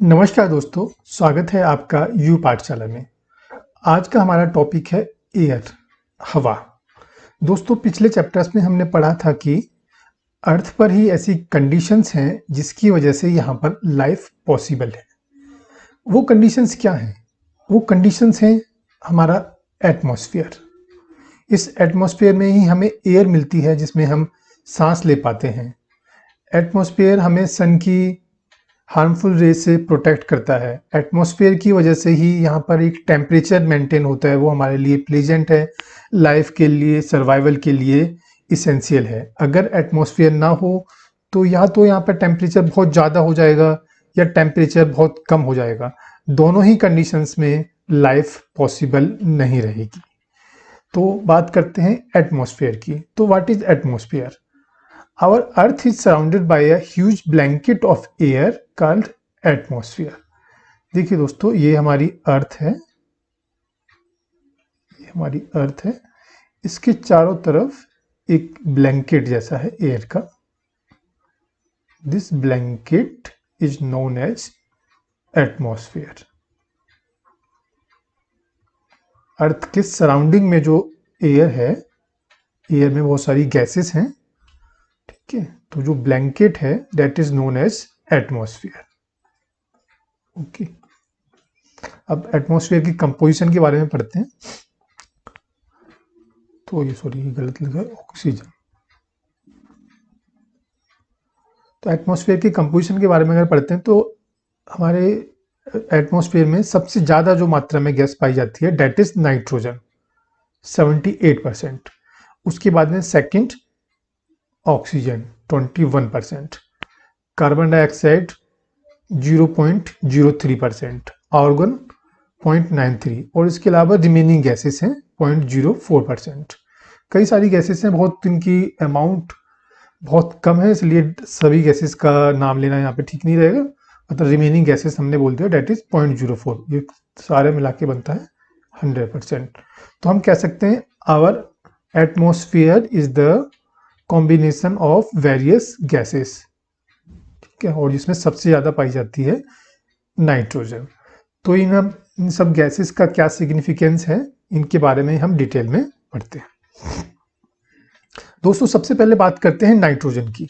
नमस्कार दोस्तों, स्वागत है आपका यू पाठशाला में। आज का हमारा टॉपिक है एयर, हवा। दोस्तों, पिछले चैप्टर्स में हमने पढ़ा था कि अर्थ पर ही ऐसी कंडीशंस हैं जिसकी वजह से यहाँ पर लाइफ पॉसिबल है। वो कंडीशंस क्या हैं? वो कंडीशंस हैं हमारा एटमॉस्फेयर। इस एटमॉस्फेयर में ही हमें एयर मिलती है जिसमें हम सांस ले पाते हैं। एटमॉस्फेयर हमें सन की हार्मफुल रेज से प्रोटेक्ट करता है। एटमॉस्फेयर की वजह से ही यहाँ पर एक टेम्परेचर मेंटेन होता है, वो हमारे लिए प्लेजेंट है, लाइफ के लिए, सर्वाइवल के लिए इसेंशियल है। अगर एटमॉस्फेयर ना हो तो या तो यहाँ पर टेम्परेचर बहुत ज़्यादा हो जाएगा या टेम्परेचर बहुत कम हो जाएगा। दोनों ही कंडीशंस में लाइफ पॉसिबल नहीं रहेगी। तो बात करते हैं एटमॉस्फेयर की। तो what is atmosphere? Our Earth is surrounded by a huge blanket of air called atmosphere. देखिए दोस्तों, ये हमारी अर्थ है, ये हमारी अर्थ है। इसके चारों तरफ एक ब्लैंकेट जैसा है एयर का। This blanket is known as atmosphere. Earth के सराउंडिंग में जो एयर है, एयर में बहुत सारी गैसेस हैं, ठीक है। तो जो ब्लैंकेट है that is known as atmosphere. Okay, अब एटमॉस्फेयर की कंपोजिशन के बारे में पढ़ते हैं। तो ये गलत लिखा है, ऑक्सीजन। तो एटमॉस्फेयर की कंपोजिशन के बारे में अगर पढ़ते हैं तो हमारे एटमॉस्फेयर में सबसे ज़्यादा जो मात्रा में गैस पाई जाती है दैट इज नाइट्रोजन, 78%। उसके बाद में second oxygen 21%, carbon dioxide 0.03%, argon 0.93, और इसके अलावा रिमेनिंग गैसेस हैं 0.04%। कई सारी गैसेस हैं, बहुत इनकी अमाउंट बहुत कम है, इसलिए सभी गैसेस का नाम लेना यहाँ पे ठीक नहीं रहेगा। मतलब रिमेनिंग गैसेस हमने बोल दिया डेट इज 0.04, ये सारे मिला के बनता है 100%। तो हम कह सकते हैं our atmosphere is the combination of various gases, ठीक है, और जिसमें सबसे ज़्यादा पाई जाती है नाइट्रोजन। तो इन सब गैसेस का क्या सिग्निफिकेंस है, इनके बारे में हम डिटेल में पढ़ते हैं। दोस्तों, सबसे पहले बात करते हैं नाइट्रोजन की।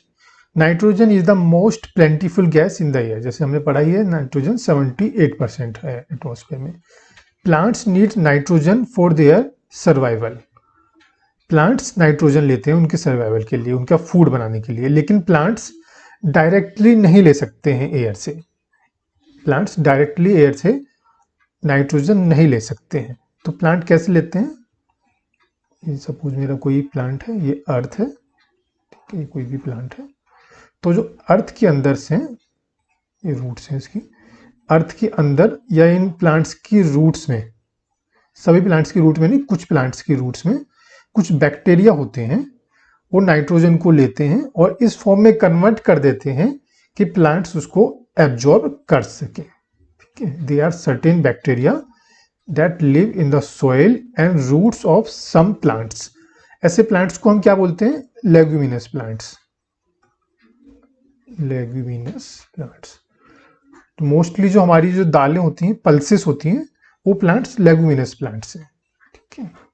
Nitrogen is the most plentiful gas in the air. जैसे हमने पढ़ा ही है, नाइट्रोजन 78% है एटमॉस्फेयर में। Plants need nitrogen for their survival. Plants nitrogen लेते हैं उनके सर्वाइवल के लिए, उनका फूड बनाने के लिए। लेकिन प्लांट्स डायरेक्टली नहीं ले सकते हैं एयर से। प्लांट्स डायरेक्टली एयर से नाइट्रोजन नहीं ले सकते हैं। तो प्लांट कैसे लेते हैं? ये सपोज मेरा कोई प्लांट है, ये अर्थ है, ठीक है, ये कोई भी प्लांट है। तो जो अर्थ के अंदर से, ये रूट्स हैं इसकी, अर्थ के अंदर या इन प्लांट्स की रूट्स में, सभी प्लांट्स की रूट में नहीं, कुछ प्लांट्स की रूट्स में कुछ बैक्टीरिया होते हैं, वो नाइट्रोजन को लेते हैं और इस फॉर्म में कन्वर्ट कर देते हैं कि प्लांट्स उसको एब्जॉर्ब कर सकें, ठीक है। They are certain bacteria that live in the soil and roots of some plants. ऐसे प्लांट्स को हम क्या बोलते हैं? Leguminous plants. Leguminous plants. तो मोस्टली जो हमारी जो दालें होती हैं, पल्सेस होती हैं, वो प्लांट्स लेग्यूमिनस प्लांट्स हैं, ठीक है।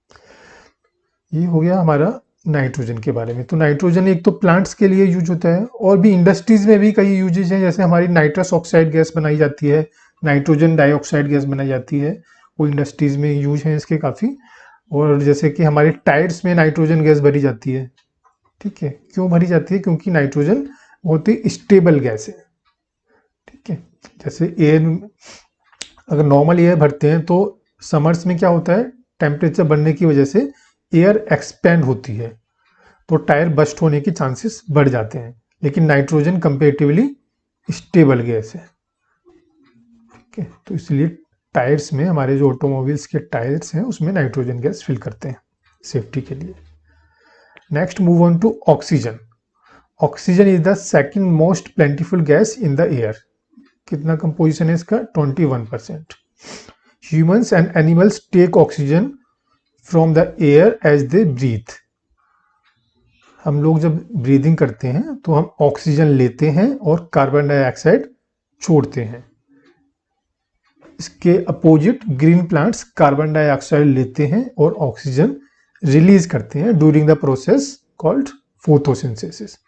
ये हो गया हमारा नाइट्रोजन के बारे में। तो नाइट्रोजन एक तो प्लांट्स के लिए यूज होता है, और भी इंडस्ट्रीज में भी कई यूजेज हैं। जैसे हमारी नाइट्रस ऑक्साइड गैस बनाई जाती है, नाइट्रोजन डाइऑक्साइड गैस बनाई जाती है, वो इंडस्ट्रीज में यूज हैं इसके काफ़ी। और जैसे कि हमारे टायर्स में नाइट्रोजन गैस भरी जाती है, ठीक है। क्यों भरी जाती है? क्योंकि नाइट्रोजन बहुत ही स्टेबल गैस है, ठीक है। जैसे एयर, अगर नॉर्मल एयर भरते हैं तो समर्स में क्या होता है, टेम्परेचर बढ़ने की वजह से एयर एक्सपेंड होती है, तो टायर बस्ट होने के चांसेस बढ़ जाते हैं। लेकिन नाइट्रोजन कंपेरेटिवली स्टेबल गैस है, ठीक है। तो इसलिए टायर्स में, हमारे जो ऑटोमोबाइल्स के टायर्स हैं, उसमें नाइट्रोजन गैस फिल करते हैं सेफ्टी के लिए। Next move on to oxygen. Oxygen is the second most plentiful gas in the air. कितना कंपोजिशन है इसका? 21%। Humans and animals take oxygen from the air as they breathe. हम लोग जब ब्रीदिंग करते हैं तो हम ऑक्सीजन लेते हैं और कार्बन डाइऑक्साइड छोड़ते हैं। इसके opposite green plants carbon dioxide लेते हैं और ऑक्सीजन रिलीज करते हैं during the process called photosynthesis.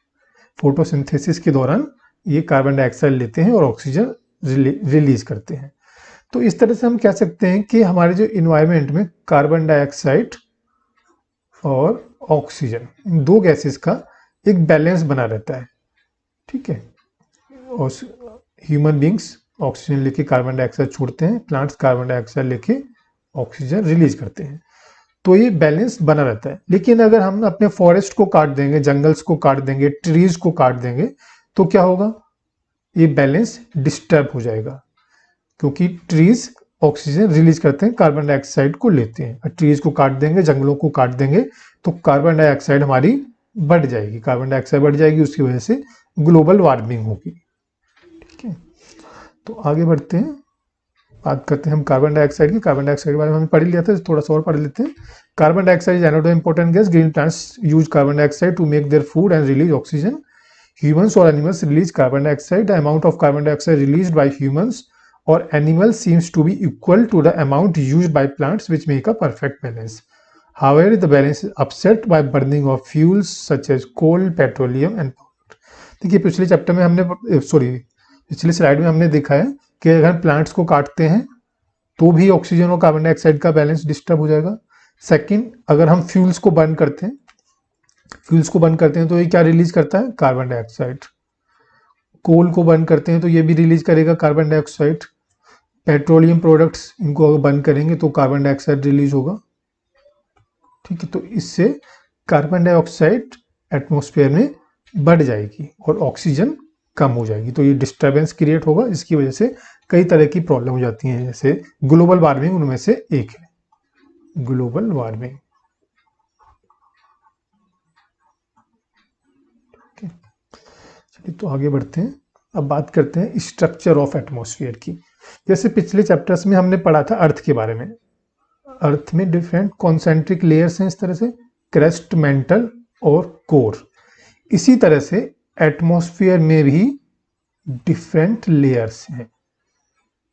Photosynthesis के दौरान ये कार्बन डाइऑक्साइड लेते हैं और ऑक्सीजन रिलीज करते हैं। तो इस तरह से हम कह सकते हैं कि हमारे जो इन्वायरमेंट में कार्बन डाइऑक्साइड और ऑक्सीजन, इन दो गैसेस का एक बैलेंस बना रहता है, ठीक है। और ह्यूमन बींग्स ऑक्सीजन लेके कार्बन डाइऑक्साइड छोड़ते हैं, प्लांट्स कार्बन डाइऑक्साइड लेके ऑक्सीजन रिलीज करते हैं, तो ये बैलेंस बना रहता है। लेकिन अगर हम अपने फॉरेस्ट को काट देंगे, जंगल्स को काट देंगे, ट्रीज को काट देंगे, तो क्या होगा, ये बैलेंस डिस्टर्ब हो जाएगा, क्योंकि ट्रीज ऑक्सीजन रिलीज करते हैं, कार्बन डाइऑक्साइड को लेते हैं। ट्रीज को काट देंगे, जंगलों को काट देंगे, तो कार्बन डाइऑक्साइड हमारी बढ़ जाएगी, कार्बन डाइऑक्साइड बढ़ जाएगी, उसकी वजह से ग्लोबल वार्मिंग होगी, ठीक है। तो आगे बढ़ते हैं, बात करते हैं हम कार्बन डाइऑक्साइड की। कार्बन डाइऑक्साइड के बारे में हमने पढ़ लिया था, थोड़ा सा और पढ़ लेते हैं। Carbon dioxide is another important gas. Green plants use carbon dioxide to make their food and release oxygen. Humans or animals release carbon dioxide. The amount of carbon dioxide released by humans or animals seems to be equal to the amount used by plants, which make a perfect balance. However, the balance is upset by burning of fuels such as coal, petroleum and power. देखिए पिछले chapter में हमने पिछले slide में हमने देखा है कि अगर प्लांट्स को काटते हैं तो भी ऑक्सीजन और कार्बन डाइऑक्साइड का बैलेंस डिस्टर्ब हो जाएगा। सेकंड, अगर हम फ्यूल्स को बर्न करते हैं तो ये क्या रिलीज करता है, कार्बन डाइऑक्साइड। कोल को बर्न करते हैं तो ये भी रिलीज करेगा कार्बन डाइऑक्साइड। पेट्रोलियम प्रोडक्ट्स, इनको अगर बर्न करेंगे तो कार्बन डाइऑक्साइड रिलीज होगा, ठीक है। तो इससे कार्बन डाइऑक्साइड एटमॉस्फेयर में बढ़ जाएगी और ऑक्सीजन कम हो जाएगी, तो ये डिस्टर्बेंस क्रिएट होगा। इसकी वजह से कई तरह की प्रॉब्लम हो जाती हैं, जैसे ग्लोबल वार्मिंग उनमें से एक है, ग्लोबल वार्मिंग। तो आगे बढ़ते हैं, अब बात करते हैं स्ट्रक्चर ऑफ एटमॉस्फेयर की। जैसे पिछले चैप्टर्स में हमने पढ़ा था अर्थ के बारे में। अर्थ में डिफरेंट कॉन्सेंट्रिक लेयर्स हैं, इस तरह से क्रेस्ट, मेंटल और कोर। इसी तरह से एटमॉस्फेयर में भी डिफरेंट लेयर्स हैं।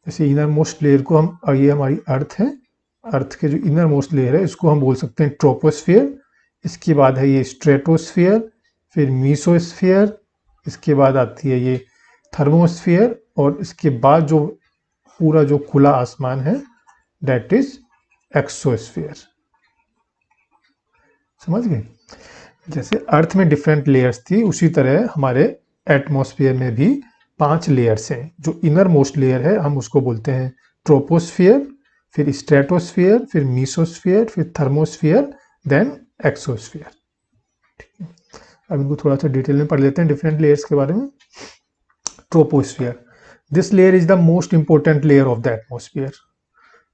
जैसे इनर मोस्ट लेयर को हम, और ये हमारी अर्थ है, अर्थ के जो इनर मोस्ट लेयर है इसको हम बोल सकते हैं ट्रोपोस्फियर। इसके बाद है ये स्ट्रेटोस्फियर, फिर मीसोस्फियर, इसके बाद आती है ये थर्मोस्फियर, और इसके बाद जो पूरा जो खुला आसमान है दैट इज एक्सोस्फियर। समझ गए? जैसे अर्थ में डिफरेंट लेयर्स थी, उसी तरह हमारे एटमॉस्फेयर में भी 5 लेयर्स हैं। जो इनर मोस्ट लेयर है हम उसको बोलते हैं ट्रोपोस्फियर, फिर स्ट्रेटोस्फियर, फिर मीसोस्फियर, फिर थर्मोस्फियर, देन एक्सोस्फियर। ठीक है, अब इनको थोड़ा सा डिटेल में पढ़ लेते हैं डिफरेंट लेयर्स के बारे में। Troposphere, this layer is the most important layer of the atmosphere.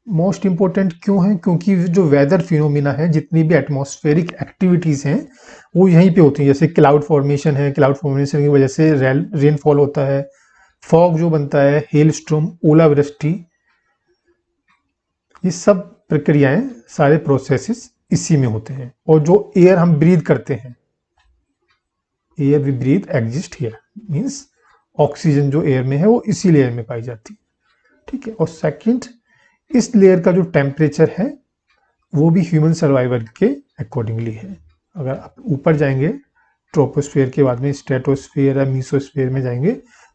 Most important क्यों है? क्योंकि जो वेदर फिनोमिना है, जितनी भी एटमॉस्फेरिक एक्टिविटीज हैं वो यहीं पे होती हैं। जैसे क्लाउड फॉर्मेशन है, क्लाउड फॉर्मेशन की वजह से रेनफॉल होता है, फॉग जो बनता है, हेल स्टॉर्म, ओलावृष्टि, ये सब प्रक्रियाएं, सारे प्रोसेसेस इसी में होते हैं। और जो एयर हम ब्रीथ करते हैं, air we breathe exist here, means oxygen जो एयर में है वो इसी लेयर में पाई जाती है। ठीक है, और सेकंड, इस लेयर का जो टेम्परेचर है वो भी ह्यूमन सर्वाइवल के अकॉर्डिंगली है। अगर आप ऊपर जाएंगे ट्रोपोस्फेयर के बाद में स्ट्रेटोस्फेयर या मीसोस्फेयर में जाएंगे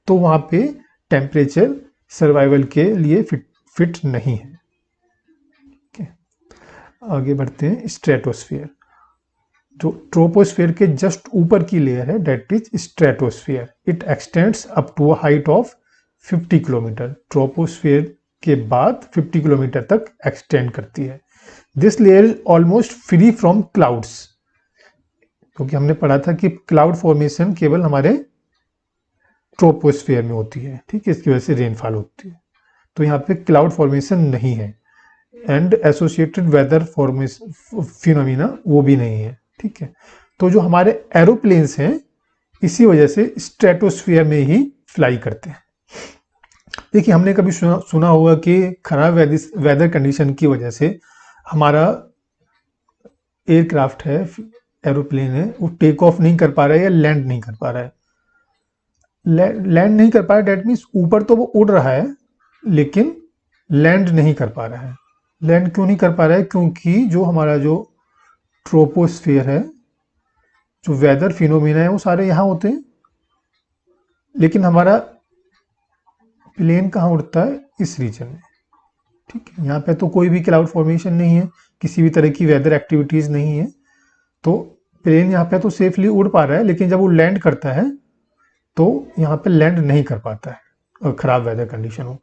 तो वहाँ पे टेम्परेचर सर्वाइवल के लिए फिट नहीं है। okay. आगे बढ़ते हैं, स्ट्रेटोस्फेयर। जो ट्रोपोस्फेयर के जस्ट ऊपर की लेयर है that is stratosphere. It extends up to a height of 50 kilometre. Troposphere के बाद 50 किलोमीटर तक एक्सटेंड करती है। This layer is almost free from clouds, क्योंकि हमने पढ़ा था कि क्लाउड फॉर्मेशन केवल हमारे ट्रोपोस्फेयर में होती है। ठीक है, इसकी वजह से रेनफॉल होती है, तो यहाँ पे क्लाउड फॉर्मेशन नहीं है। And associated weather formation phenomena वो भी नहीं है। ठीक है, तो जो हमारे एरोप्लेन्स हैं इसी वजह से स्ट्रेटोस्फेयर में ही फ्लाई करते हैं। देखिए, हमने कभी सुना होगा कि खराब वेदर कंडीशन की वजह से हमारा एयरक्राफ्ट है, एरोप्लेन है, वो टेक ऑफ नहीं कर पा रहा है या लैंड नहीं कर पा रहा है। लैंड नहीं कर पा रहा है, डेट मीन्स ऊपर तो वो उड़ रहा है लेकिन लैंड नहीं कर पा रहा है। लैंड क्यों नहीं कर पा रहा है? क्योंकि जो हमारा जो ट्रोपोस्फियर है, जो वेदर फिनोमिना है, वो सारे यहाँ होते हैं, लेकिन हमारा प्लेन कहाँ उड़ता है? इस रीजन में। ठीक है, यहाँ पे तो कोई भी क्लाउड फॉर्मेशन नहीं है, किसी भी तरह की वेदर एक्टिविटीज नहीं है, तो प्लेन यहाँ पे तो सेफली उड़ पा रहा है, लेकिन जब वो लैंड करता है तो यहाँ पे लैंड नहीं कर पाता है और खराब वेदर कंडीशन हो।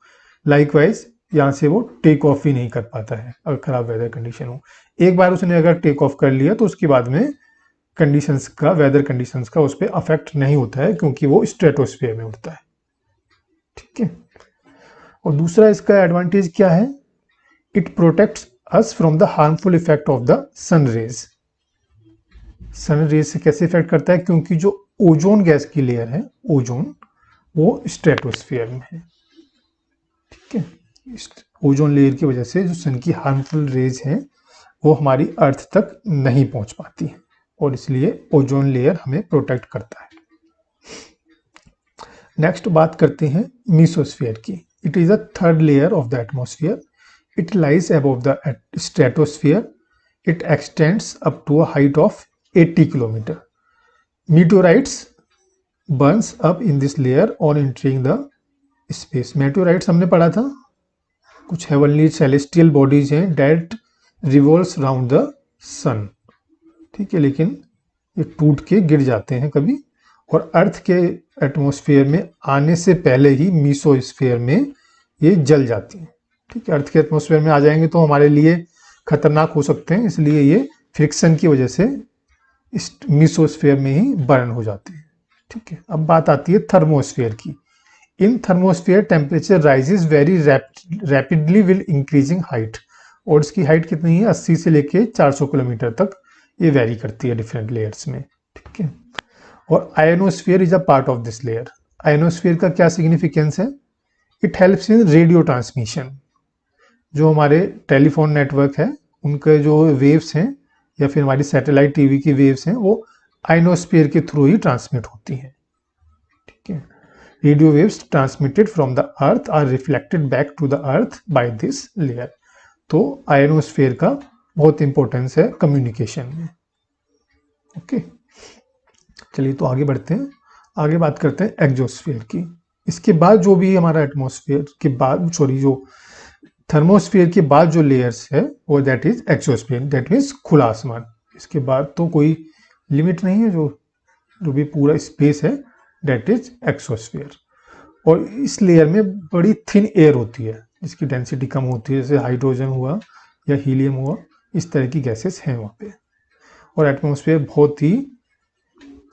लाइकवाइज यहाँ से वो टेक ऑफ ही नहीं कर पाता है अगर खराब वेदर कंडीशन हो। एक बार उसने अगर टेक ऑफ कर लिया तो उसके बाद में कंडीशंस का, वेदर कंडीशंस का उस पर अफेक्ट नहीं होता है, क्योंकि वो स्ट्रेटोस्फीयर में उड़ता है। ठीक है, और दूसरा इसका एडवांटेज क्या है? It protects us from the harmful effect of the sun rays. Sun rays से कैसे इफेक्ट करता है? क्योंकि जो ओजोन गैस की लेयर है, ओजोन, वो स्ट्रेटोस्फीयर में है। ठीक है, ओजोन लेयर की वजह से जो सन की हार्मफुल रेज हैं वो हमारी अर्थ तक नहीं पहुंच पाती है, और इसलिए ओजोन लेयर हमें प्रोटेक्ट करता है। नेक्स्ट बात करते हैं मीसोस्फीयर की। It is a third layer of the atmosphere. It lies above the stratosphere. It extends up to a height of 80 kilometre. Meteorites burns up in this layer on entering the space. Meteorites हमने पढ़ा था, कुछ heavenly celestial bodies हैं that revolves around the sun। ठीक है, लेकिन ये टूट के गिर जाते हैं कभी, और अर्थ के एटमॉस्फेयर में आने से पहले ही मीसोस्फीयर में ये जल जाती हैं। ठीक है, अर्थ के एटमॉस्फेयर में आ जाएंगे तो हमारे लिए खतरनाक हो सकते हैं, इसलिए ये फ्रिक्शन की वजह से इस मीसोस्फीयर में ही बर्न हो जाते हैं। ठीक है, अब बात आती है थर्मोस्फीयर की। In thermosphere temperature rises very rapidly will increasing height, और इसकी हाइट कितनी है? 80 से लेके 400 किलोमीटर तक ये वेरी करती है डिफरेंट लेयर्स में। ठीक है, और ionosphere is a part of this layer. Ionosphere का क्या सिग्निफिकेंस है? It helps in radio transmission. जो हमारे टेलीफोन नेटवर्क है उनके जो वेव्स हैं, या फिर हमारी सैटेलाइट टीवी की वेव्स हैं, वो आइनोस्फीयर के थ्रू ही ट्रांसमिट होती हैं। ठीक है, radio waves transmitted from the earth are reflected back to the earth by this layer. तो आइनोस्फीयर का बहुत इंपॉर्टेंस है कम्युनिकेशन में। ओके, चलिए तो आगे बढ़ते हैं। आगे बात करते हैं एक्सोस्फीयर की। इसके बाद जो भी हमारा एटमॉस्फेयर के बाद, जो थर्मोस्फीयर के बाद जो लेयर्स है वो that is exosphere, that means खुला आसमान। इसके बाद तो कोई लिमिट नहीं है, जो भी पूरा स्पेस है दैट इज एक्सोस्फीयर। और इस लेयर में बड़ी थिन एयर होती है जिसकी डेंसिटी कम होती है, जैसे हाइड्रोजन हुआ या हीलियम हुआ, इस तरह की गैसेस हैं वहाँ पे। और एटमॉस्फेयर बहुत ही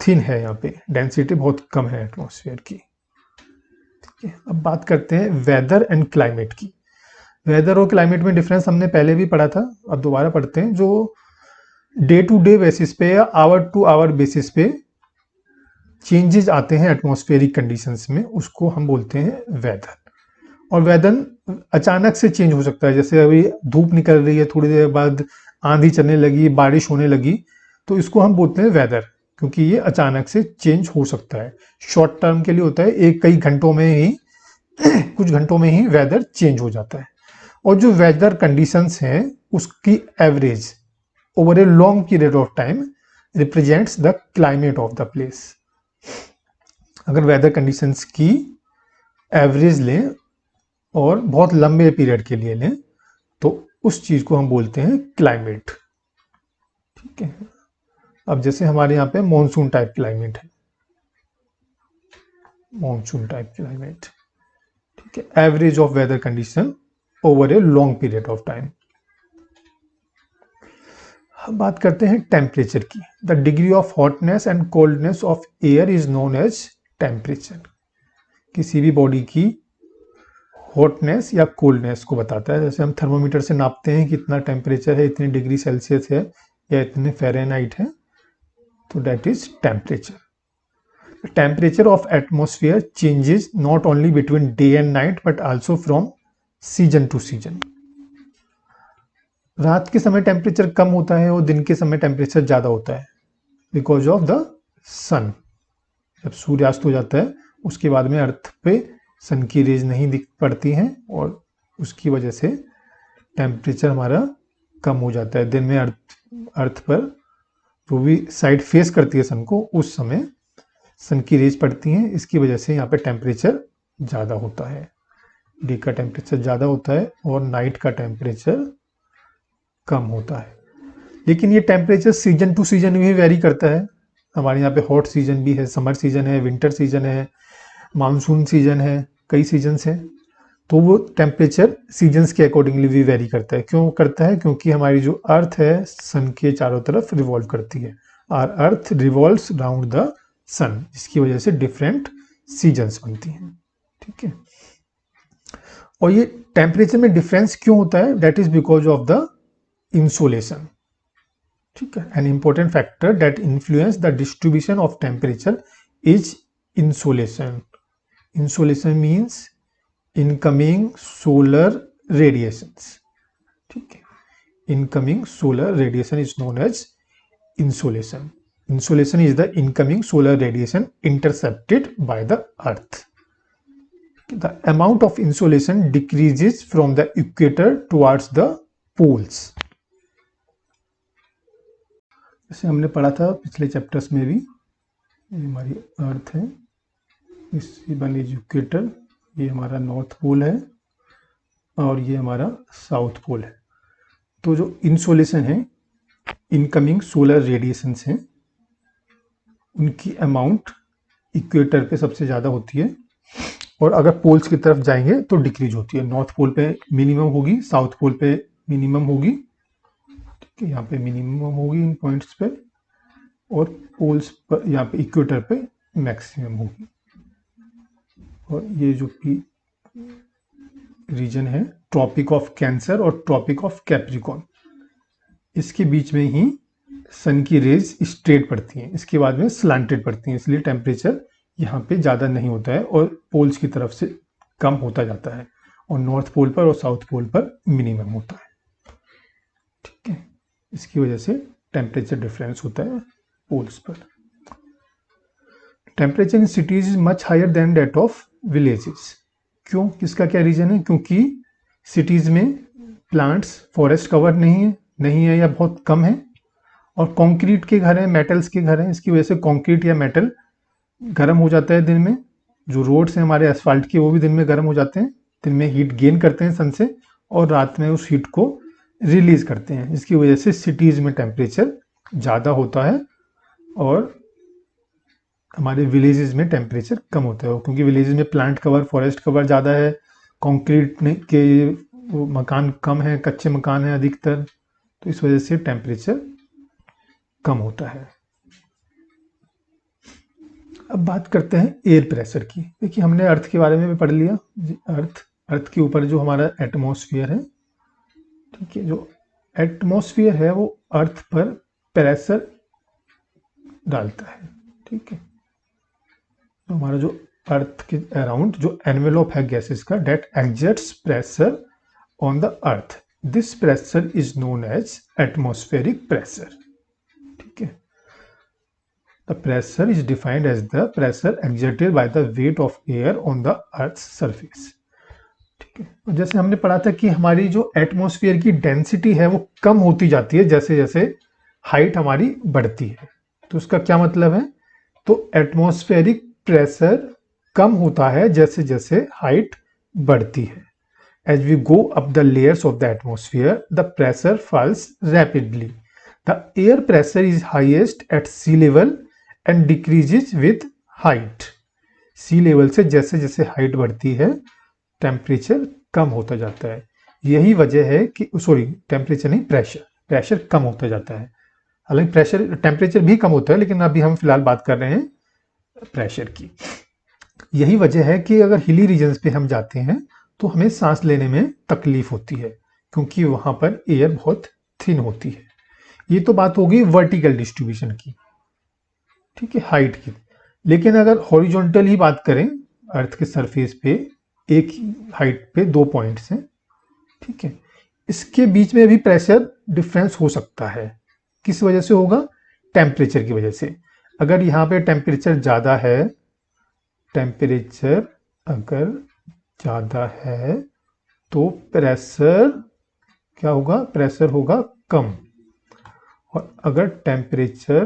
थिन है, यहाँ पे डेंसिटी बहुत कम है एटमॉस्फेयर की। ठीक है, अब बात करते हैं वेदर एंड क्लाइमेट की। वेदर और क्लाइमेट में डिफरेंस हमने पहले भी पढ़ा था, अब दोबारा पढ़ते हैं। जो डे टू डे बेसिस पे या आवर टू आवर बेसिस पे चेंजेस आते हैं एटमॉस्फेरिक कंडीशंस में, उसको हम बोलते हैं वेदर। और वेदर अचानक से चेंज हो सकता है, जैसे अभी धूप निकल रही है, थोड़ी देर बाद आंधी चलने लगी, बारिश होने लगी, तो इसको हम बोलते हैं वेदर, क्योंकि ये अचानक से चेंज हो सकता है। शॉर्ट टर्म के लिए होता है, कई घंटों में ही कुछ घंटों में ही वेदर चेंज हो जाता है। और जो वेदर कंडीशंस हैं उसकी average over a long period of time represents the climate of the place. अगर वेदर कंडीशंस की एवरेज लें और बहुत लंबे पीरियड के लिए लें तो उस चीज को हम बोलते हैं क्लाइमेट। ठीक है, अब जैसे हमारे यहाँ पे मॉनसून टाइप क्लाइमेट है, मॉनसून टाइप क्लाइमेट। ठीक है, average of weather condition over a long period of time. हम बात करते हैं टेम्परेचर की। The degree of hotness and coldness of air is known as temperature. किसी भी बॉडी की हॉटनेस या कोल्डनेस को बताता है। जैसे हम थर्मोमीटर से नापते हैं कितना टेम्परेचर है, इतनी डिग्री सेल्सियस है या इतने फ़ारेनहाइट है, तो that is temperature. Temperature of atmosphere changes not only between day and night but also from season two season. रात के समय टेम्परेचर कम होता है और दिन के समय टेम्परेचर ज़्यादा होता है, बिकॉज ऑफ द सन। जब सूर्यास्त हो जाता है उसके बाद में अर्थ पे सन की रेज नहीं दिख पड़ती हैं और उसकी वजह से टेम्परेचर हमारा कम हो जाता है। दिन में अर्थ पर जो भी साइड फेस करती है सन को, उस समय सन की रेज पड़ती हैं, इसकी वजह से यहाँ पे टेम्परेचर ज़्यादा होता है। डे का टेम्परेचर ज़्यादा होता है और नाइट का टेम्परेचर कम होता है। लेकिन ये टेम्परेचर सीजन टू सीजन भी वेरी करता है। हमारे यहाँ पे हॉट सीजन भी है, समर सीजन है, विंटर सीजन है, मानसून सीजन है, कई सीजन्स हैं। तो वो टेम्परेचर सीजन्स के अकॉर्डिंगली भी वेरी करता है। क्यों करता है? क्योंकि हमारी जो अर्थ है सन के चारों तरफ रिवॉल्व करती है। Or earth revolves round the sun, जिसकी वजह से डिफरेंट सीजन्स बनती हैं। ठीक है, और ये टेम्परेचर में डिफरेंस क्यों होता है? That is because of the insolation. ठीक है, an important factor that influence the distribution of temperature is insolation. Insolation means incoming solar radiations. ठीक है, incoming solar radiation is known as insolation. Insolation is the incoming solar radiation intercepted by the earth. The amount of insolation decreases from the equator towards the poles. जैसे हमने पढ़ा था पिछले chapters में भी, ये हमारी अर्थ है, इसकी बनी इक्वेटर, ये हमारा नॉर्थ पोल है और ये हमारा साउथ पोल है। तो जो इंसोलेशन है, इनकमिंग सोलर रेडिएशंस हैं, उनकी अमाउंट इक्वेटर पे सबसे ज़्यादा होती है और अगर पोल्स की तरफ जाएंगे तो डिक्रीज होती है। नॉर्थ पोल पे मिनिमम होगी, साउथ पोल पे मिनिमम होगी। ठीक है, यहाँ पे मिनिमम होगी इन पॉइंट्स पे, और पोल्स पर यहाँ पे इक्वेटर पे मैक्सिमम होगी। और ये जो रीजन है ट्रॉपिक ऑफ कैंसर और ट्रॉपिक ऑफ कैप्रिकॉर्न, इसके बीच में ही सन की रेज स्ट्रेट पड़ती हैं, इसके बाद में स्लांटेड पड़ती हैं, इसलिए टेम्परेचर यहाँ पे ज़्यादा नहीं होता है और पोल्स की तरफ से कम होता जाता है, और नॉर्थ पोल पर और साउथ पोल पर मिनिमम होता है। ठीक है, इसकी वजह से टेम्परेचर डिफरेंस होता है पोल्स पर। Temperature in cities is much higher than that of villages. क्यों? किसका क्या रीजन है? क्योंकि सिटीज में प्लांट्स, फॉरेस्ट कवर नहीं है या बहुत कम है, और कंक्रीट के घर हैं, मेटल्स के घर हैं, इसकी वजह से कंक्रीट या मेटल गर्म हो जाता है दिन में। जो रोड्स हैं हमारे एसफाल्ट के, वो भी दिन में गर्म हो जाते हैं, दिन में हीट गेन करते हैं सन से और रात में उस हीट को रिलीज करते हैं। इसकी वजह से सिटीज़ में टेम्परेचर ज़्यादा होता है और हमारे विलेजेस में टेम्परेचर कम होता है, क्योंकि विलेजेस में प्लांट कवर, फॉरेस्ट कवर ज़्यादा है, कंक्रीट के मकान कम है, कच्चे मकान हैं अधिकतर, तो इस वजह से टेम्परेचर कम होता है। अब बात करते हैं एयर प्रेशर की। देखिए, हमने अर्थ के बारे में भी पढ़ लिया। अर्थ के ऊपर जो हमारा एटमॉस्फेयर है, ठीक है, जो एटमॉस्फेयर है वो अर्थ पर प्रेशर डालता है। ठीक है, तो हमारा जो अर्थ के अराउंड जो एनवेलप है गैसेस का, that exerts pressure on the earth, this pressure is known as atmospheric pressure. ठीक है, the pressure is defined as the pressure exerted by the weight of air on the earth surface. ठीक है, तो जैसे हमने पढ़ा था कि हमारी जो एटमॉस्फेयर की डेंसिटी है वो कम होती जाती है जैसे जैसे हाइट हमारी बढ़ती है। तो उसका क्या मतलब है? तो एटमॉस्फेरिक प्रेशर कम होता है जैसे जैसे हाइट बढ़ती है। As we go up the layers of the atmosphere, the pressure falls rapidly. The air pressure is highest at sea level and decreases with height. Sea level से जैसे जैसे हाइट बढ़ती है टेम्परेचर कम होता जाता है। यही वजह है कि टेम्परेचर नहीं, प्रेशर कम होता जाता है। हालांकि टेम्परेचर भी कम होता है, लेकिन अभी हम फिलहाल बात कर रहे हैं प्रेशर की। यही वजह है कि अगर हिली रीजन्स पे हम जाते हैं तो हमें सांस लेने में तकलीफ होती है, क्योंकि वहां पर एयर बहुत थिन होती है। ये तो बात होगी वर्टिकल डिस्ट्रीब्यूशन की, ठीक है, हाइट की। लेकिन अगर हॉरिजॉन्टल ही बात करें, अर्थ के सरफेस पे एक ही हाइट पे दो पॉइंट्स हैं, ठीक है, इसके बीच में भी प्रेशर डिफरेंस हो सकता है। किस वजह से होगा? टेम्परेचर की वजह से। अगर यहाँ पे टेम्परेचर ज़्यादा है, टेम्परेचर अगर ज़्यादा है तो प्रेशर क्या होगा, प्रेशर होगा कम, और अगर टेम्परेचर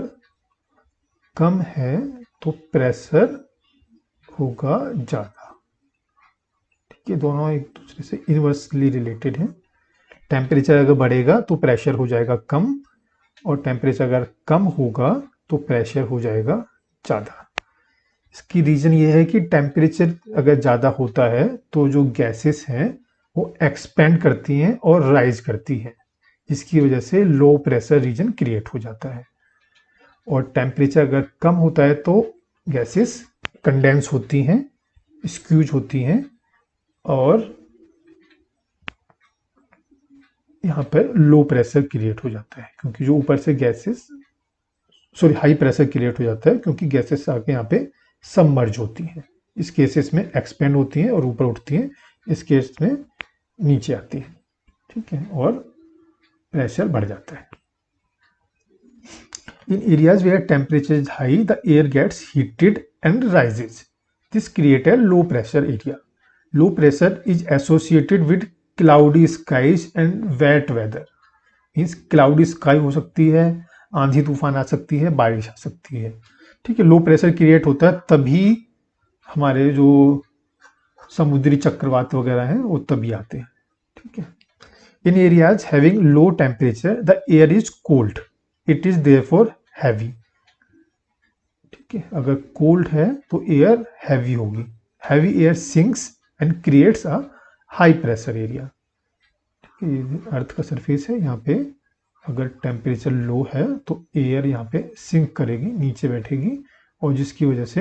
कम है तो प्रेशर होगा ज़्यादा। ठीक है, दोनों एक दूसरे से इनवर्सली रिलेटेड हैं। टेम्परेचर अगर बढ़ेगा तो प्रेशर हो जाएगा कम, और टेम्परेचर अगर कम होगा तो प्रेशर हो जाएगा ज़्यादा। इसकी रीज़न ये है कि टेम्परेचर अगर ज़्यादा होता है तो जो गैसेस हैं वो एक्सपेंड करती हैं और राइज करती हैं, जिसकी वजह से लो प्रेशर रीजन क्रिएट हो जाता है। और टेम्परेचर अगर कम होता है तो गैसेस कंडेंस होती हैं, स्क्यूज होती हैं, और यहाँ पर लो प्रेशर क्रिएट हो जाता है, क्योंकि जो ऊपर से गैसेस हाई प्रेशर क्रिएट हो जाता है क्योंकि गैसेस आके यहाँ पे सबमर्ज होती हैं। इस केसेस में एक्सपेंड होती हैं और ऊपर उठती हैं, इस केस में नीचे आती हैं। ठीक है, और प्रेशर बढ़ जाता है। In areas where temperature is high the air gets heated and rises, this create a low pressure area. Low pressure is associated with cloudy skies and wet weather. Means cloudy sky हो सकती है, आंधी तूफान आ सकती है, बारिश आ सकती है। ठीक है, लो प्रेशर क्रिएट होता है तभी हमारे जो समुद्री चक्रवात वगैरह हैं वो तभी आते हैं। ठीक है, in areas having low temperature the air is cold, it is therefore heavy. ठीक है, अगर कोल्ड है तो एयर हैवी होगी, heavy air sinks and creates a high pressure area. Earth का सरफेस है, यहाँ पे अगर टेम्परेचर लो है तो एयर यहाँ पे सिंक करेगी, नीचे बैठेगी, और जिसकी वजह से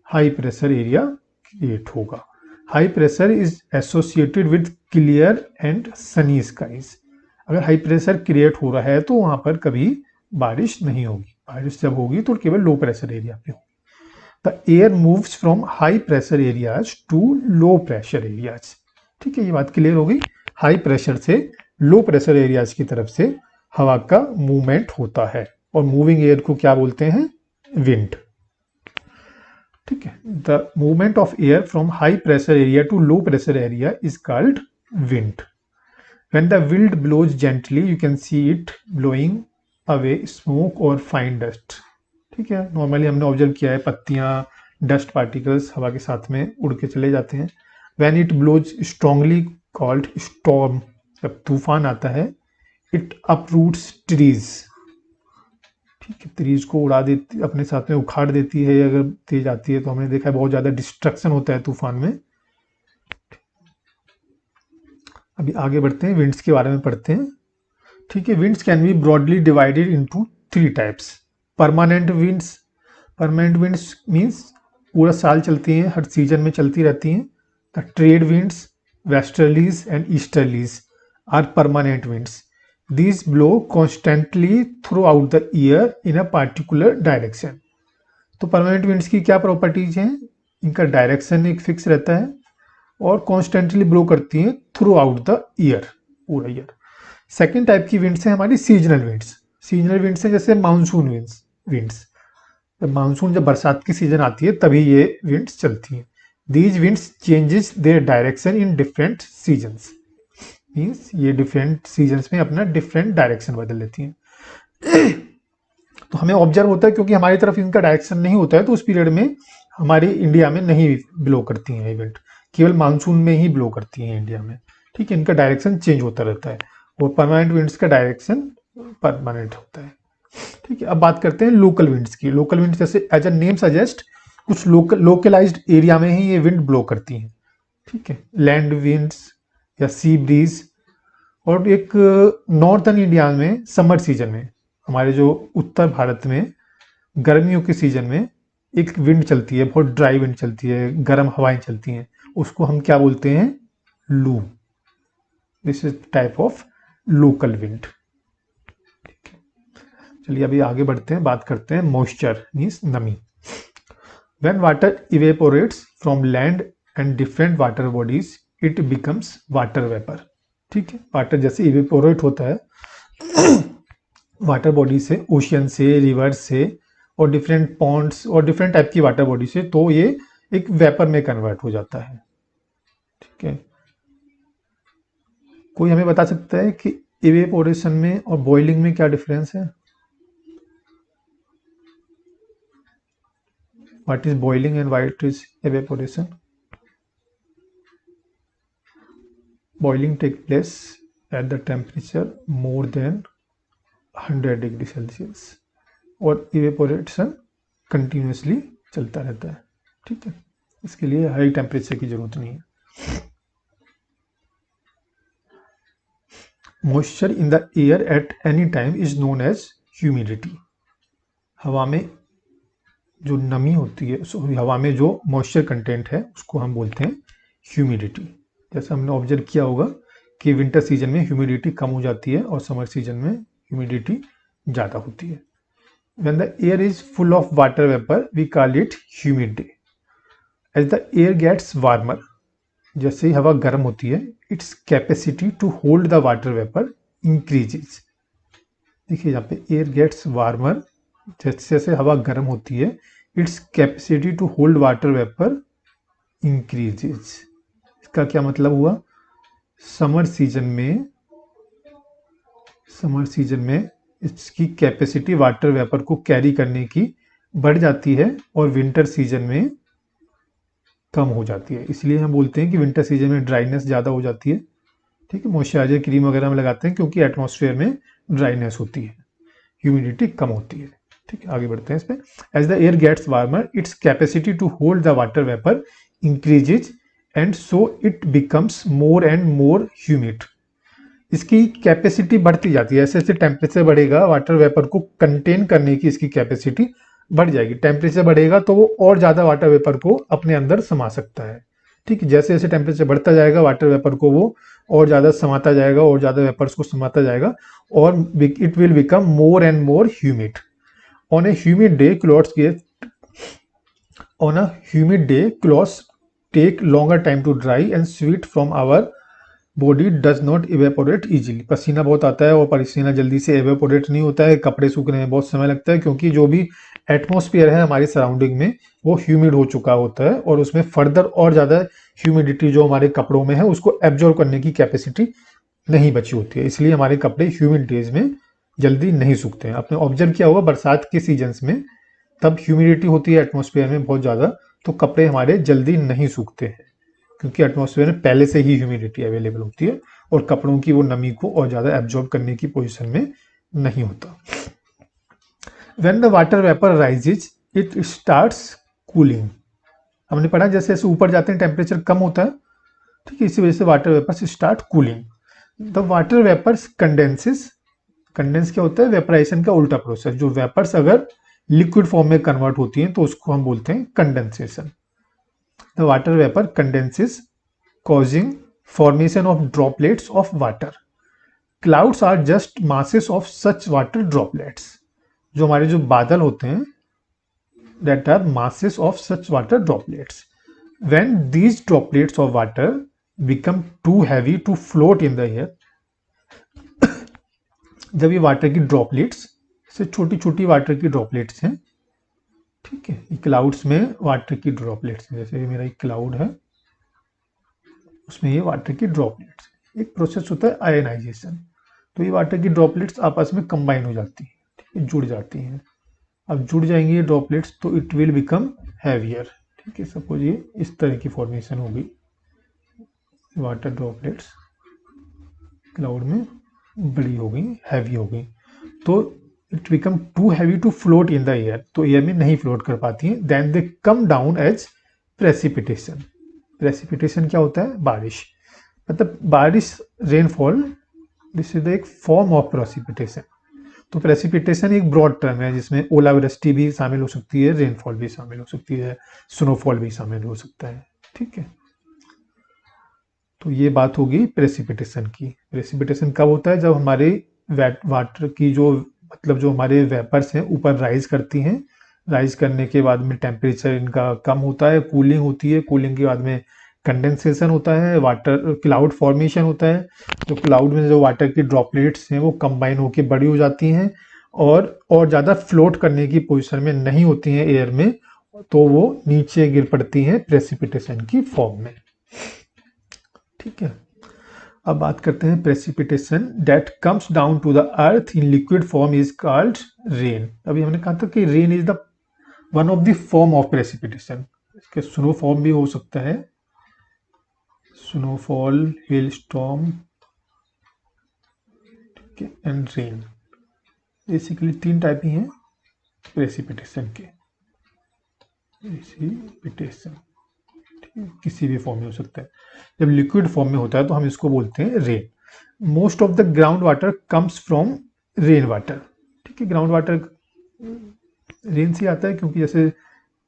हाई प्रेशर एरिया क्रिएट होगा। High pressure is associated with clear and sunny skies. अगर हाई प्रेशर क्रिएट हो रहा है तो वहाँ पर कभी बारिश नहीं होगी, बारिश जब होगी तो केवल लो प्रेशर एरिया पे होगी। The air moves from high pressure areas to low pressure areas. ठीक है, ये बात क्लियर हो गई। हाई प्रेशर से लो प्रेशर एरियाज की तरफ से हवा का मूवमेंट होता है, और मूविंग एयर को क्या बोलते हैं, विंड। ठीक है, the movement of air from high pressure area to low pressure area is called wind. When the wind blows gently you can see it blowing away smoke और फाइन डस्ट। ठीक है, normally हमने observe किया है पत्तियां, dust particles हवा के साथ में उड़ के चले जाते हैं। When it blows strongly called storm, जब तूफान आता है, इट अपरूट्स ट्रीज। ठीक है, ट्रीज को उड़ा देती, अपने साथ में उखाड़ देती है। अगर तेज आती है तो हमने देखा है बहुत ज्यादा डिस्ट्रक्शन होता है तूफान में। अभी आगे बढ़ते हैं, विंड्स के बारे में पढ़ते हैं। ठीक है, winds can be broadly divided into 3 types. Permanent winds, permanent winds means पूरा साल चलती हैं, हर सीजन में चलती रहती हैं। The trade winds, westerlies and easterlies are permanent winds. These blow constantly throughout the year in a particular direction. तो permanent winds की क्या प्रॉपर्टीज हैं, इनका डायरेक्शन एक फिक्स रहता है और कॉन्स्टेंटली ब्लो करती हैं थ्रू आउट द ईयर, पूरा ईयर। सेकेंड टाइप की विंड्स है हमारी सीजनल विंड्स। सीजनल विंड्स है जैसे मानसून विंड्स। मानसून जब बरसात की सीजन आती है तभी ये विंड्स चलती हैं। These winds changes their direction in different seasons. Means ये डिफरेंट सीजन्स में अपना डिफरेंट डायरेक्शन बदल लेती हैं। तो हमें ऑब्जर्व होता है क्योंकि हमारी तरफ इनका डायरेक्शन नहीं होता है तो उस पीरियड में हमारी इंडिया में नहीं ब्लो करती हैं इवेंट, केवल मानसून में ही ब्लो करती हैं इंडिया में। ठीक है, इनका डायरेक्शन चेंज होता रहता है और परमानेंट विंड्स का डायरेक्शन परमानेंट होता है। ठीक है, अब बात करते हैं लोकल विंड्स की। लोकल विंड्स जैसे एज अ नेम सजेस्ट कुछ लोकलाइज्ड एरिया में ही ये विंड ब्लो करती हैं। ठीक है, लैंड विंड्स या सी ब्रीज। और एक नॉर्थर्न इंडिया में समर सीजन में, हमारे जो उत्तर भारत में गर्मियों के सीजन में एक विंड चलती है, बहुत ड्राई विंड चलती है, गर्म हवाएं चलती हैं, उसको हम क्या बोलते हैं, लू। This is type of local wind. चलिए अभी आगे बढ़ते हैं, बात करते हैं मॉइस्चर मीन्स नमी। When water evaporates from land and different water bodies it becomes water vapour. ठीक है, वाटर जैसे इवेपोरेट होता है वाटर बॉडी से, ओशियन से, रिवर से और डिफरेंट पॉन्ड्स और डिफरेंट टाइप की वाटर बॉडी से, तो ये एक वेपर में कन्वर्ट हो जाता है। ठीक है, कोई हमें बता सकता है कि इवेपोरेशन में और बॉइलिंग में क्या डिफरेंस है? What is boiling and what is evaporation? Boiling take place at the temperature more than 100 degree Celsius और इवेपोरेशन कंटिन्यूसली चलता रहता है। ठीक है, इसके लिए हाई टेम्परेचर की जरूरत नहीं है। Moisture in the air at any time is known as humidity. हवा में जो नमी होती है, हवा में जो मॉइस्चर कंटेंट है उसको हम बोलते हैं ह्यूमिडिटी। जैसे हमने ऑब्जर्व किया होगा कि विंटर सीजन में ह्यूमिडिटी कम हो जाती है और समर सीजन में ह्यूमिडिटी ज़्यादा होती है। When the air is full of water vapor, we call it humid day. As the air gets warmer, जैसे ही हवा गर्म होती है, its capacity to hold the water vapor increases. देखिए यहाँ पे air gets warmer, जैसे जैसे हवा गर्म होती है, its capacity to hold water vapor increases. इसका क्या मतलब हुआ? समर सीजन में इसकी कैपेसिटी वाटर वेपर को कैरी करने की बढ़ जाती है और विंटर सीजन में कम हो जाती है। इसलिए हम बोलते हैं कि विंटर सीजन में ड्राइनेस ज़्यादा हो जाती है। ठीक है, मॉइस्चराइजर क्रीम वगैरह हम लगाते हैं क्योंकि एटमॉस्फेयर में ड्राइनेस होती है, ह्यूमिडिटी कम होती है। ठीक है, आगे बढ़ते हैं इस पे। As the air gets warmer, its capacity to hold the water vapour increases and so it becomes more and more humid. इसकी कैपेसिटी बढ़ती जाती है, ऐसे ऐसे टेम्परेचर बढ़ेगा, वाटर वेपर को कंटेन करने की इसकी कैपेसिटी बढ़ जाएगी। टेम्परेचर बढ़ेगा तो वो और ज़्यादा वाटर वेपर को अपने अंदर समा सकता है। ठीक है, जैसे जैसे टेम्परेचर बढ़ता जाएगा वाटर वेपर को वो और ज़्यादा समाता जाएगा और ज़्यादा वेपर्स को समाता जाएगा और it will become more and more humid. On a humid day clothes take longer time to dry and sweat from our body does not evaporate easily. पसीना बहुत आता है और पसीना जल्दी से इवेपोरेट नहीं होता है, कपड़े सूखने में बहुत समय लगता है क्योंकि जो भी एटमॉस्फेयर है हमारी सराउंडिंग में वो ह्यूमिड हो चुका होता है और उसमें फर्दर और ज़्यादा ह्यूमिडिटी जो हमारे कपड़ों में है उसको एब्जॉर्ब करने की कैपेसिटी नहीं बची होती है। इसलिए हमारे कपड़े ह्यूमिड डेज में जल्दी नहीं सूखते हैं। आपने ऑब्जर्व किया होगा बरसात के सीजन्स में तब ह्यूमिडिटी होती है एटमॉस्फेयर में बहुत ज़्यादा, तो कपड़े हमारे जल्दी नहीं सूखते हैं क्योंकि एटमॉस्फेयर में पहले से ही ह्यूमिडिटी अवेलेबल होती है और कपड़ों की वो नमी को और ज़्यादा एब्जॉर्ब करने की पोजीशन में नहीं होता। When the water vapor rises, it starts cooling. हमने पढ़ा जैसे जैसे ऊपर जाते हैं टेम्परेचर कम होता है, ठीक है, इसी वजह से water vapours start cooling. The water vapours condenses, condense क्या होता है? वेपराइजेशन का उल्टा प्रोसेस। जो वेपर्स अगर लिक्विड फॉर्म में कन्वर्ट होती हैं तो उसको हम बोलते हैं condensation. The water vapour condenses causing formation of droplets of water. Clouds are just masses of such water droplets. जो हमारे जो बादल होते हैं that are masses of such water droplets. When these droplets of water become too heavy to float in the air, जब ये water की droplets से छोटी छोटी वाटर की ड्रॉपलेट्स हैं, ठीक है, ये क्लाउड्स में वाटर की ड्रॉपलेट्स हैं। जैसे ये मेरा एक क्लाउड है, उसमें ये वाटर की ड्रॉपलेट्स, एक प्रोसेस होता है आयनाइजेशन। तो ये वाटर की ड्रॉपलेट्स आपस में कंबाइन हो जाती हैं, ठीक है, जुड़ जाती हैं। अब जुड़ जाएंगी ये ड्रॉपलेट्स तो इट विल बिकम हैवियर। ठीक है, सपोज ये इस तरह की फॉर्मेशन होगी, वाटर ड्रॉपलेट्स क्लाउड में बड़ी हो गई, हैवी हो गई, तो it become too heavy to float in the air, तो एयर में नहीं फ्लोट कर पाती हैं। Then they come down as precipitation. Precipitation क्या होता है? बारिश, मतलब बारिश, रेनफॉल, दिस इज एक फॉर्म ऑफ प्रेसिपिटेशन। तो प्रेसिपिटेशन एक ब्रॉड टर्म है जिसमें ओलावृष्टि भी शामिल हो सकती है, रेनफॉल भी शामिल हो सकती है, स्नोफॉल भी शामिल हो सकता है। ठीक है, तो ये बात होगी प्रेसिपिटेशन की। प्रेसिपिटेशन कब होता है? जब हमारे वाटर की जो मतलब जो हमारे वेपर्स हैं ऊपर राइज करती हैं, राइज करने के बाद में टेम्परेचर इनका कम होता है, कूलिंग होती है, कूलिंग के बाद में कंडेंसेशन होता है, वाटर क्लाउड फॉर्मेशन होता है। जो क्लाउड में जो वाटर की ड्रॉपलेट्स हैं वो कंबाइन होकर बड़ी हो जाती हैं और ज़्यादा फ्लोट करने की पोजीशन में नहीं होती हैं एयर में, तो वो नीचे गिर पड़ती हैं प्रेसिपिटेशन की फॉर्म में। ठीक है, अब बात करते हैं precipitation that comes down to the earth in liquid form is called rain. अभी हमने कहा था कि rain is the one of the form of precipitation. इसके स्नो फॉर्म भी हो सकता है, snowfall, hail storm, and rain. Basically 3 type ही हैं प्रेसिपिटेशन के। प्रेसिपिटेशन किसी भी फॉर्म में हो सकता है। जब लिक्विड फॉर्म में होता है तो हम इसको बोलते हैं rain. Most of the ground water comes from rain water. ठीक है, ग्राउंड वाटर रेन से आता है क्योंकि जैसे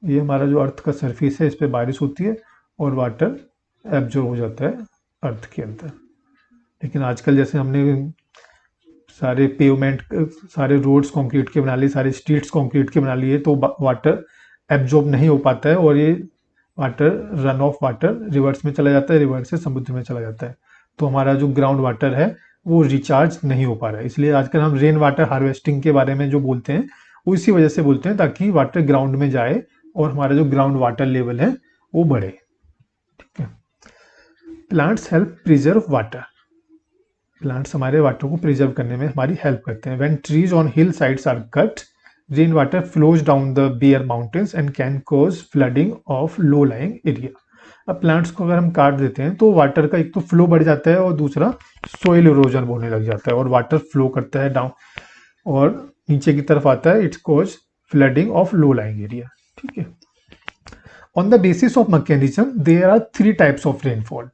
ये हमारा जो अर्थ का सरफेस है इस पर बारिश होती है और वाटर एब्जॉर्ब हो जाता है अर्थ के अंदर। लेकिन आजकल जैसे हमने सारे पेवमेंट, सारे रोड्स कंक्रीट के बना लिए, सारे स्ट्रीट्स कंक्रीट के बना लिए, तो वाटर एब्जॉर्ब नहीं हो पाता है और ये water, run of water reverse में चला जाता है, रिवर्स से समुद्र में चला जाता है। तो हमारा जो ग्राउंड वाटर है वो रिचार्ज नहीं हो पा रहा है। इसलिए आजकल हम रेन वाटर हार्वेस्टिंग के बारे में जो बोलते हैं वो इसी वजह से बोलते हैं, ताकि वाटर ग्राउंड में जाए और हमारा जो ग्राउंड वाटर लेवल है वो बढ़े। ठीक है। Plants help preserve water. Plants हमारे वाटर को प्रिजर्व करने में हमारी हेल्प करते हैं। When trees on hill sides are cut, rain water flows down the bare mountains and can cause flooding of low lying area. अब प्लांट्स को अगर हम काट देते हैं तो वाटर का एक तो फ्लो बढ़ जाता है और दूसरा सोइल इरोजन होने लग जाता है और वाटर फ्लो करता है डाउन और नीचे की तरफ आता है। It's cause flooding of low lying area. ठीक है। On the basis of mechanism there are 3 types of rainfall.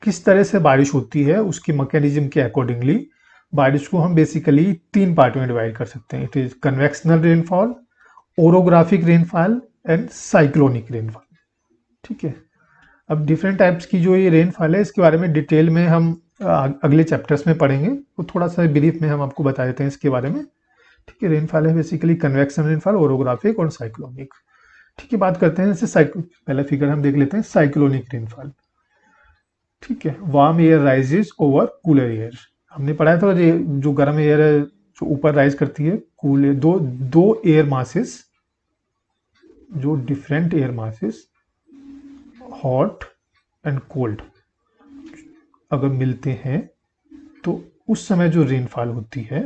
किस तरह से बारिश होती है उसकी मैकेनिज्म के अकॉर्डिंगली बारिश को हम बेसिकली 3 पार्ट में डिवाइड कर सकते हैं। It is convectional rainfall, orographic rainfall and cyclonic rainfall. ठीक है। अब डिफरेंट टाइप्स की जो ये रेनफॉल है इसके बारे में डिटेल में हम अगले चैप्टर्स में पढ़ेंगे, तो थोड़ा सा ब्रीफ में हम आपको बता देते हैं इसके बारे में। ठीक है। रेनफॉल है बेसिकली कन्वेक्शनल रेनफॉल, ओरोग्राफिक और साइक्लोनिक। ठीक है। बात करते हैं जैसे पहला फिगर हम देख लेते हैं साइक्लोनिक रेनफॉल। ठीक है। Warm air rises over cooler air. हमने पढ़ा था जो गर्म एयर है जो ऊपर राइज करती है, कूल दो एयर मासेस, जो different air masses hot and cold अगर मिलते हैं तो उस समय जो रेनफॉल होती है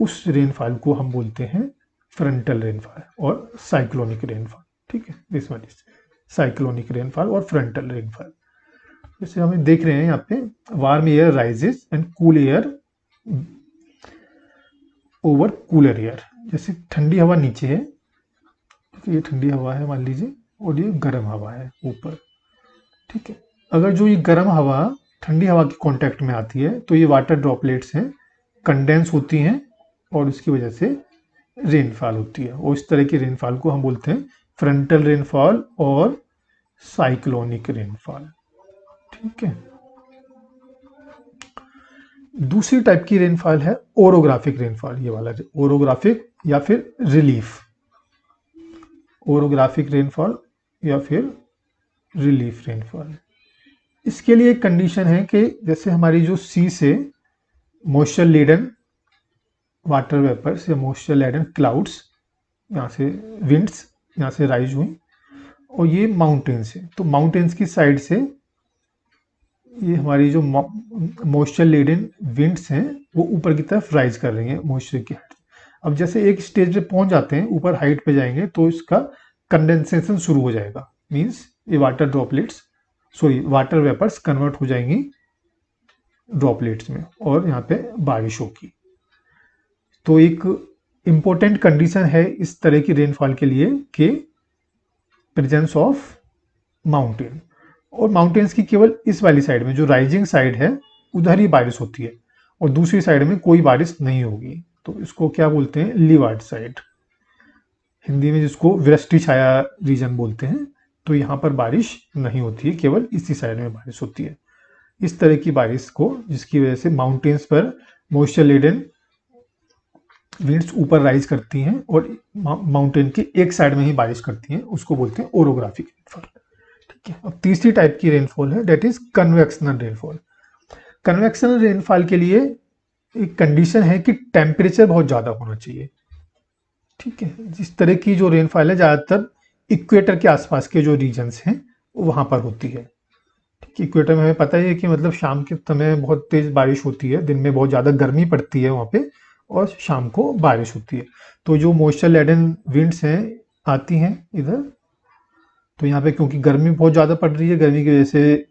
उस रेनफॉल को हम बोलते हैं फ्रंटल रेनफॉल और साइक्लोनिक रेनफॉल। ठीक है। This one is cyclonic rainfall और फ्रंटल रेनफॉल। जैसे हम देख रहे हैं यहाँ पे warm air rises and cool air over cooler air. जैसे ठंडी हवा नीचे है, तो ये ठंडी हवा है मान लीजिए, और ये गर्म हवा है ऊपर। ठीक है। अगर जो ये गर्म हवा ठंडी हवा के कांटेक्ट में आती है तो ये वाटर ड्रॉपलेट्स हैं, कंडेंस होती हैं और इसकी वजह से रेनफॉल होती है। और इस तरह की रेनफॉल को हम बोलते हैं फ्रंटल रेनफॉल और साइक्लोनिक रेनफॉल। ठीक है। दूसरी टाइप की रेनफॉल है ओरोग्राफिक रेनफॉल। ये वाला ओरोग्राफिक या फिर रिलीफ, ओरोग्राफिक रेनफॉल या फिर रिलीफ रेनफॉल। इसके लिए एक कंडीशन है कि जैसे हमारी जो सी से मॉइस्चर लेडन वाटर वेपर्स या मॉइस्चर लेडन क्लाउड्स, यहाँ से विंड्स यहाँ से राइज हुई और ये माउंटेन्स है, तो माउंटेन्स की साइड से ये हमारी जो मॉइस्चर लेडन विंड्स हैं वो ऊपर की तरफ राइज कर रही हैं मॉइस्चर की हाइट। अब जैसे एक स्टेज पे पहुंच जाते हैं, ऊपर हाइट पे जाएंगे तो इसका कंडेंसेशन शुरू हो जाएगा। मींस ये water droplets water vapours convert हो जाएंगी ड्रॉपलेट्स में और यहाँ पे बारिश होगी। तो एक इम्पोर्टेंट कंडीशन है इस तरह की रेनफॉल के लिए कि प्रेजेंस ऑफ माउंटेन, और माउंटेन्स की केवल इस वाली साइड में जो राइजिंग साइड है उधर ही बारिश होती है और दूसरी साइड में कोई बारिश नहीं होगी। तो इसको क्या बोलते हैं, लीवार्ड साइड, हिंदी में जिसको वृष्टि छाया रीजन बोलते हैं। तो यहाँ पर बारिश नहीं होती है, केवल इसी साइड में बारिश होती है। इस तरह की बारिश को, जिसकी वजह से माउंटेन्स पर मॉइस्चर लेडन विंड्स ऊपर राइज करती हैं और माउंटेन की एक साइड में ही बारिश करती हैं, उसको बोलते हैं ओरोग्राफिक रेनफॉल। ठीक है। अब तीसरी टाइप की रेनफॉल है that is convectional rainfall. Convectional rainfall के लिए एक कंडीशन है कि टेम्परेचर बहुत ज़्यादा होना चाहिए। ठीक है। जिस तरह की जो रेनफॉल है ज़्यादातर इक्वेटर के आसपास के जो रीजन्स हैं वहाँ पर होती है। ठीक है, इक्वेटर में हमें पता ही है कि मतलब शाम के समय बहुत तेज बारिश होती है, दिन में बहुत ज़्यादा गर्मी पड़ती है वहाँ पे, और शाम को बारिश होती है। तो जो मॉइस्चर लेडन विंड्स हैं आती हैं इधर, तो यहाँ पे क्योंकि गर्मी बहुत ज़्यादा पड़ रही है, गर्मी की वजह से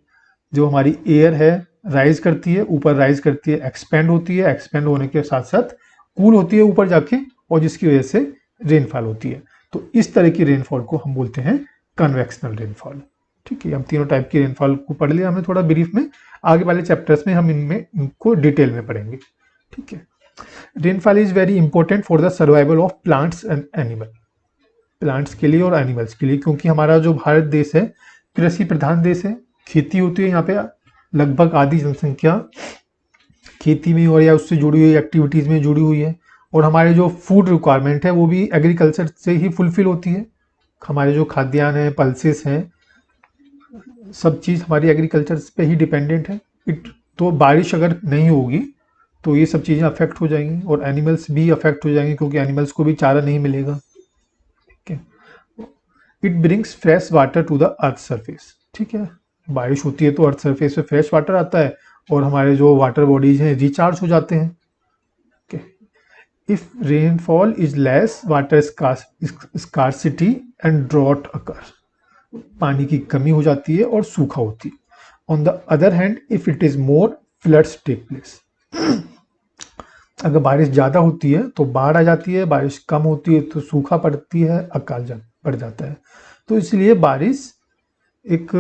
जो हमारी एयर है राइज करती है, ऊपर राइज करती है, एक्सपेंड होती है, एक्सपेंड होने के साथ साथ कूल होती है ऊपर जाके, और जिसकी वजह से रेनफॉल होती है। तो इस तरह की रेनफॉल को हम बोलते हैं कन्वेक्शनल रेनफॉल। ठीक है, हम तीनों टाइप की रेनफॉल को पढ़ लिया हमने थोड़ा ब्रीफ में, आगे वाले चैप्टर्स में हम इनको डिटेल में पढ़ेंगे। ठीक है, rainfall is very important for the survival of plants and animal, plants के लिए और एनिमल्स के लिए, क्योंकि हमारा जो भारत देश है कृषि प्रधान देश है, खेती होती है यहाँ पे, लगभग आधी जनसंख्या खेती में और या उससे जुड़ी हुई एक्टिविटीज़ में जुड़ी हुई है, और हमारे जो फूड रिक्वायरमेंट है वो भी एग्रीकल्चर से ही फुलफिल होती है। हमारे जो खाद्यान्न है, पल्सेस हैं, सब चीज़ हमारी एग्रीकल्चर पे ही डिपेंडेंट है। तो बारिश अगर नहीं होगी तो ये सब चीज़ें अफेक्ट हो जाएंगी, और एनिमल्स भी अफेक्ट हो जाएंगे, क्योंकि एनिमल्स को भी चारा नहीं मिलेगा। ठीक है, it brings fresh water to the earth surface. ठीक है, बारिश होती है तो अर्थ सरफेस पे फ्रेश वाटर आता है, और हमारे जो वाटर बॉडीज हैं रिचार्ज हो जाते हैं। If rainfall is less, water scarcity and drought occur, पानी की कमी हो जाती है और सूखा होती है। On the other hand, if it is more, floods take place. अगर बारिश ज़्यादा होती है तो बाढ़ आ जाती है, बारिश कम होती है तो सूखा पड़ती है, अकाल पड़ जाता है। तो इसलिए बारिश एक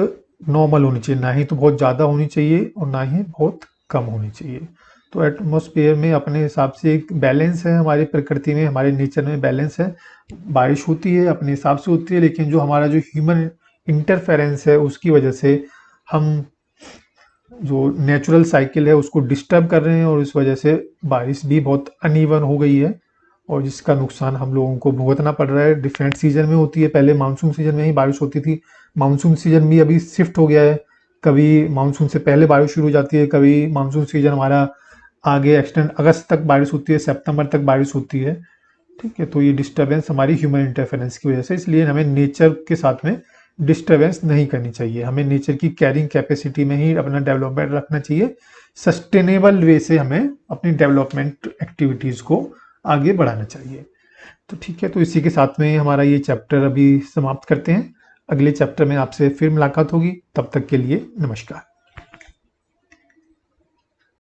नॉर्मल होनी चाहिए, ना ही तो बहुत ज़्यादा होनी चाहिए और ना ही बहुत कम होनी चाहिए। तो एटमॉस्फेयर में अपने हिसाब से एक बैलेंस है, हमारी प्रकृति में, हमारे नेचर में बैलेंस है। बारिश होती है अपने हिसाब से होती है, लेकिन जो हमारा जो ह्यूमन इंटरफेरेंस है उसकी वजह से हम जो नेचुरल साइकिल है उसको डिस्टर्ब कर रहे हैं, और इस वजह से बारिश भी बहुत अनइवन हो गई है, और जिसका नुकसान हम लोगों को भुगतना पड़ रहा है। डिफरेंट सीजन में होती है, पहले मानसून सीजन में ही बारिश होती थी, मानसून सीजन भी अभी शिफ्ट हो गया है, कभी मानसून से पहले बारिश शुरू हो जाती है, कभी मानसून सीजन हमारा आगे एक्सटेंड अगस्त तक बारिश होती है, सितंबर तक बारिश होती है। ठीक है, तो ये डिस्टर्बेंस हमारी ह्यूमन इंटरफेरेंस की वजह से, इसलिए हमें नेचर के साथ में डिस्टर्बेंस नहीं करनी चाहिए, हमें नेचर की कैरिंग कैपेसिटी में ही अपना डेवलपमेंट रखना चाहिए। सस्टेनेबल वे से हमें अपनी डेवलपमेंट एक्टिविटीज़ को आगे बढ़ाना चाहिए। तो ठीक है, तो इसी के साथ में हमारा ये चैप्टर अभी समाप्त करते हैं। अगले चैप्टर में आपसे फिर मुलाकात होगी, तब तक के लिए नमस्कार।